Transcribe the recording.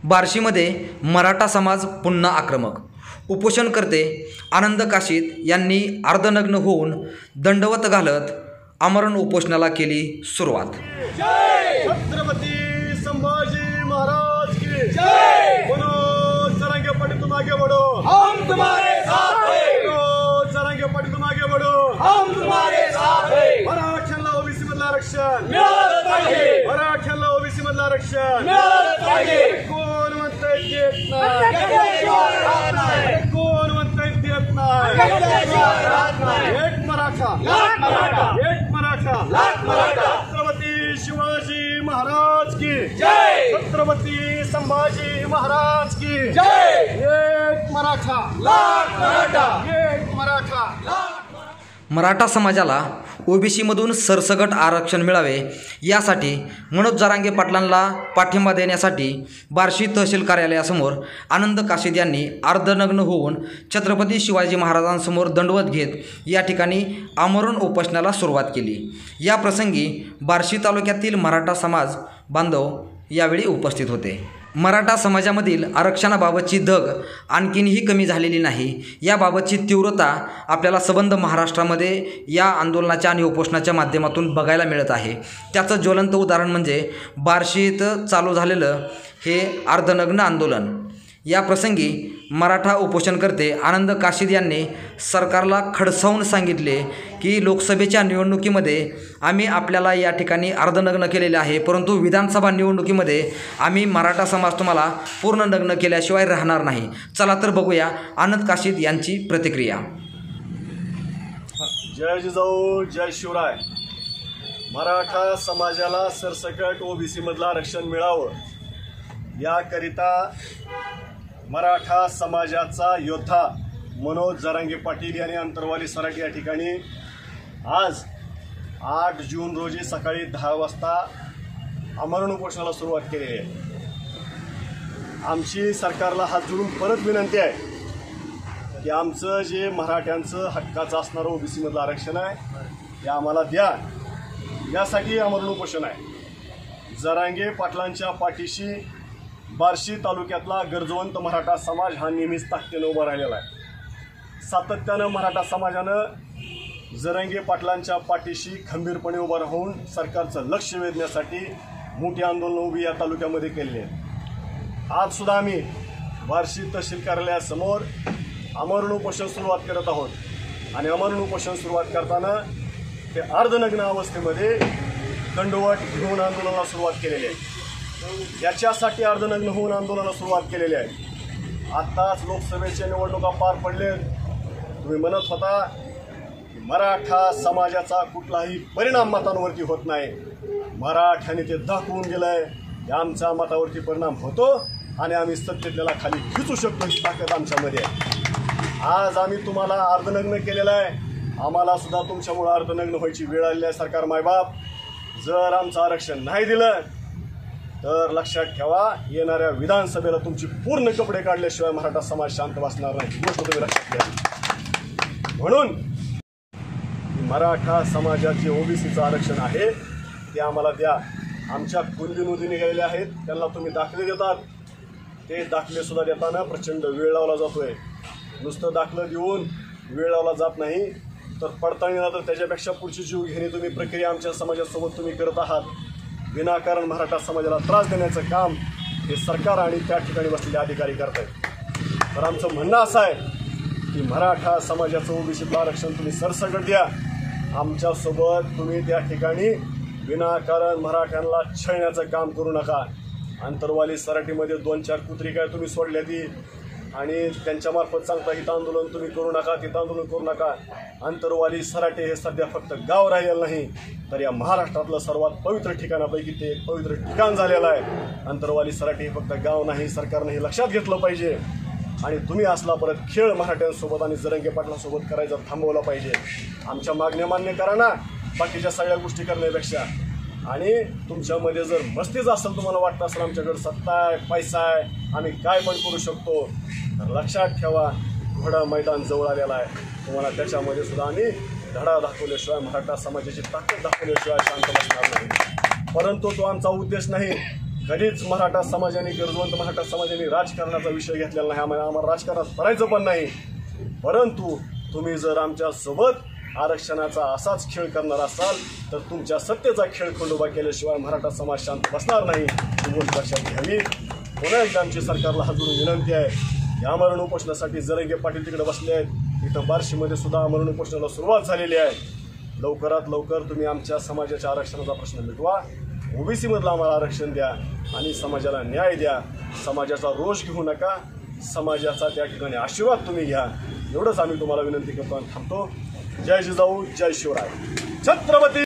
बार्शीमध्ये मराठा समाज पुन्हा आक्रमक. उपोषणकर्ते आनंद काशीद यांनी अर्धनग्न होऊन दंडवत घालत आमरण उपोषणाला केली सुरुवात. छत्रपती संभाजी महाराज की जय. मनोज जरांगे पाटील तुम आगे बढ़ो, हम तुम्हारे साथ हैं. मनोज जरांगे पाटील तुम आगे बढ़ो, हम तुम्हारे साथ हैं. मराठ्यांना ओबीसी मधलं आरक्षण मिळालं पाहिजे. मराठ्यांना ओबीसी मधलं आरक्षण मिळालं पाहिजे. कोण म्हणतंय देत नाही, कोण म्हणतंय देत नाही. एक मराठा, एक मराठा, छत्रपती शिवाजी महाराज की जय. छत्रपती संभाजी महाराज की जय. एक मराठा, लाख मराठा, एक मराठा. मराठा समाजाला ओबीसीमधून सरसकट आरक्षण मिळावे यासाठी मनोज जरांगे पाटलांना पाठिंबा देण्यासाठी बार्शी तहसील कार्यालयासमोर आनंद काशीद यांनी अर्धनग्न होऊन छत्रपती शिवाजी महाराजांसमोर दंडवत घेत या ठिकाणी आमरण उपोषणाला सुरुवात केली. या प्रसंगी बार्शी तालुक्यातील मराठा समाज बांधव यावेळी उपस्थित होते. मराठा समाजामधील आरक्षणाबाबतची धग आणखीनही कमी झालेली नाही. याबाबतची तीव्रता आपल्याला सबंध महाराष्ट्रामध्ये या आंदोलनाच्या आणि उपोषणाच्या माध्यमातून बघायला मिळत आहे. त्याचं ज्वलंत उदाहरण म्हणजे बार्शीत चालू झालेलं हे अर्धनग्न आंदोलन. या प्रसंगी मराठा उपोषणकर्ते आनंद काशीद यांनी सरकारला खडसावून सांगितले की लोकसभेच्या निवडणुकीमध्ये आम्ही आपल्याला या ठिकाणी अर्धनग्न केलेले आहे, परंतु विधानसभा निवडणुकीमध्ये आम्ही मराठा समाज तुम्हाला पूर्ण नग्न केल्याशिवाय राहणार नाही. चला तर बघूया आनंद काशीद यांची प्रतिक्रिया. जय जिजाऊ, जय शिवराय. मराठा समाजाला सरसकट ओबीसी मधलं आरक्षण मिळावं याकरिता मराठा समाजाचा योद्धा मनोज जरांगे पाटील यांनी अंतरवाली सराट या ठिकाणी आज 8 जून रोजी सकाळी 10 वाजता आमरण उपोषणाला सुरुवात केली आहे. आमची सरकारला हात जोडून परत विनंती आहे की आमचं जे मराठ्यांचं हक्काचं असणारं ओबीसी मधलं आरक्षण आहे ते आम्हाला द्या. यासाठी आमरण उपोषण आहे. जरांगे पाटलांच्या पाठीशी बार्शी तालुक्यातला गरजवंत मराठा समाज हा नेहमीच ताकदीनं उभा राहिलेला आहे. सातत्यानं मराठा समाजानं जरांगे पाटलांच्या पाठीशी खंबीरपणे उभा राहून सरकारचं लक्ष वेधण्यासाठी मोठी आंदोलनं उभी या तालुक्यामध्ये केलेली आहेत. आज सुद्धा आम्ही बार्शी तहसील कार्यालयासमोर आमरण उपोषण सुरुवात करत आहोत आणि आमरण उपोषण सुरुवात करताना ते अर्धनग्न अवस्थेमध्ये दंडवत घेऊन आंदोलनाला सुरुवात केलेली आहे. याच्यासाठी अर्धनग्न होऊन आंदोलनाला सुरुवात केलेली आहे. आत्ताच लोकसभेच्या निवडणुका पार पडले. तुम्ही म्हणत होता की मराठा समाजाचा कुठलाही परिणाम मतांवरती होत नाही. मराठ्याने ते दाखवून गेलंय की आमच्या मतावरती परिणाम होतो आणि आम्ही सत्तेतल्याला खाली खिचू शकतो ही ताकद आमच्यामध्ये आहे. आज आम्ही तुम्हाला अर्धनग्न केलेलं आहे. आम्हाला सुद्धा तुमच्यामुळे अर्धनग्न व्हायची वेळ आलेली आहे. सरकार मायबाप, जर आमचं आरक्षण नाही दिलं तर लक्षात ठेवा येणाऱ्या विधानसभेला तुमची पूर्ण कपडे काढल्याशिवाय मराठा समाज शांत बसणार नाही. गोष्ट तुम्ही लक्षात घ्या. म्हणून मराठा समाजाचे ओबीसीचं आरक्षण आहे ते आम्हाला द्या. आमच्या कुंडी नोंदी निघालेल्या आहेत, त्यांना तुम्ही दाखले देतात. ते दाखले सुद्धा देताना प्रचंड वेळ लावला जातोय. नुसतं दाखलं देऊन वेळ लावला जात नाही तर पडताळणीला तर त्याच्यापेक्षा पुढची जीव घेणे तुम्ही प्रक्रिया आमच्या समाजासोबत तुम्ही करत आहात. विनाकारण मराठा समाजाला त्रास देण्याचं काम हे सरकार आणि त्या ठिकाणी बसलेले अधिकारी करत आहेत. तर आमचं म्हणणं असं आहे की मराठा समाजाचं ओबीसीचं आरक्षण तुम्ही सरसकट द्या. आमच्यासोबत तुम्ही त्या ठिकाणी विनाकारण मराठ्यांना छळण्याचं काम करू नका. अंतरवाली सराटीमध्ये 2-4 कुत्री काय तुम्ही सोडल्या ती आणि त्यांच्यामार्फत सांगता इथं आंदोलन तुम्ही करू नका, तिथं आंदोलन करू नका. अंतरवाली सराटे हे सध्या फक्त गाव राहिलेलं नाही तर या महाराष्ट्रातलं सर्वात पवित्र ठिकाणापैकी ते एक पवित्र ठिकाण झालेलं आहे. अंतरवाली सराटे हे फक्त गाव नाही, सरकारने हे लक्षात घेतलं पाहिजे आणि तुम्ही असला परत खेळ मराठ्यांसोबत आणि जरांगे पाटलांसोबत करायचा थांबवला पाहिजे. आमच्या मागण्या मान्य करा ना बाकीच्या सगळ्या गोष्टी करण्यापेक्षा. आणि तुमच्यामध्ये जर मस्तीच असेल, तुम्हाला वाटतं असेल आमच्याकडे सत्ता आहे, पैसा आहे, आम्ही काय पण करू शकतो, तर लक्षात ठेवा घोडा मैदान जवळ आलेला आहे. तुम्हाला त्याच्यामध्ये सुद्धा आम्ही धडा दाखवल्याशिवाय, मराठा समाजाची ताकद दाखवल्याशिवाय शांत बसणार नाही. परंतु तो आमचा उद्देश नाही. कधीच मराठा समाजाने, गरजवंत मराठा समाजाने राजकारणाचा विषय घेतलेला नाही. आम्हाला राजकारणात पडायचं पण नाही. परंतु तुम्ही जर आमच्यासोबत आरक्षणाचा असाच खेळ करणार असाल तर तुमच्या सत्तेचा खेळ खंडोबा केल्याशिवाय मराठा समाज शांत बसणार नाही. ही गोष्ट लक्षात घ्यावी. पुन्हा एकदा आमची सरकारला हात जोडून विनंती आहे. या आमरण उपोषणासाठी जरांगे पाटील तिकडे बसले आहेत. इथं बार्शीमध्ये सुद्धा आमरण उपोषणाला सुरुवात झालेली आहे. लवकरात लवकर तुम्ही आमच्या समाजाच्या आरक्षणाचा प्रश्न मिटवा. ओबीसीमधलं आम्हाला आरक्षण द्या आणि समाजाला न्याय द्या. समाजाचा रोष घेऊ नका. समाजाचा त्या ठिकाणी आशीर्वाद तुम्ही घ्या. एवढंच आम्ही तुम्हाला विनंती करतो आणि थांबतो. जय जिजाऊ, जय शिवराय. छत्रपती